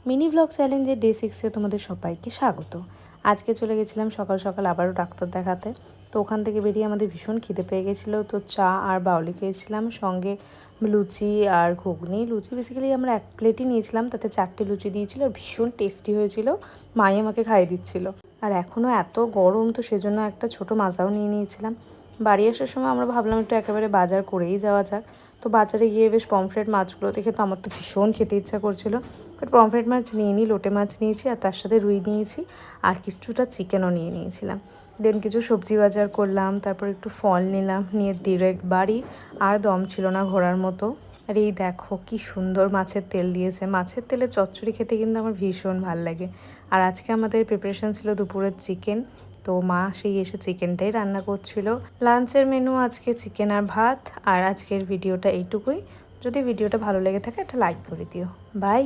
Mini blog চ্যালেঞ্জের day 6-এ তোমাদের সবাইকে স্বাগত। আজকে চলে গেছিলাম সকাল সকাল আবারও ডাক্তার দেখাতে। তো ওখান থেকে বেরিয়ে আমাদের ভীষণ খিদে পেয়ে গেছিলো, তো চা আর বাউলি খেয়েছিলাম, সঙ্গে লুচি আর ঘুগনি। লুচি বেসিক্যালি আমরা 1 প্লেটই নিয়েছিলাম, তাতে 4টে লুচি দিয়েছিল আর ভীষণ টেস্টি হয়েছিল। মাই আমাকে খাইয়ে দিচ্ছিল। আর এখনও এত গরম, তো সেজন্য একটা ছোটো মাজাও নিয়ে নিয়েছিলাম। বাড়ি আসার সময় আমরা ভাবলাম একটু একেবারে বাজার করেই যাওয়া যাক। তো বাজারে গিয়ে বেশ পমফ্রেট মাছগুলো দেখে তো আমার তো ভীষণ খেতে ইচ্ছা করছিল। বাট পমফ্রেট মাছ নিয়ে নিই, লোটে মাছ নিয়েছি আর তার সাথে রুই নিয়েছি আর কিছুটা চিকেনও নিয়ে নিয়েছিলাম। দেন কিছু সবজি বাজার করলাম, তারপর একটু ফল নিলাম, নিয়ে ডিরেক্ট বাড়ি। আর দম ছিল না ঘোরার মতো। আর এই দেখো কি সুন্দর মাছের তেল দিয়েছে। মাছের তেলে চচ্চড়ি খেতে কিন্তু আমার ভীষণ ভাল লাগে। আর আজকে আমাদের প্রিপারেশন ছিল দুপুরের চিকেন, তো মা সেই এসে চিকেনটাই রান্না করছিল। লাঞ্চের মেনু আজকে চিকেন আর ভাত। আর আজকের ভিডিওটা এইটুকুই। যদি ভিডিওটা ভালো লেগে থাকে একটা লাইক করে দিও। বাই।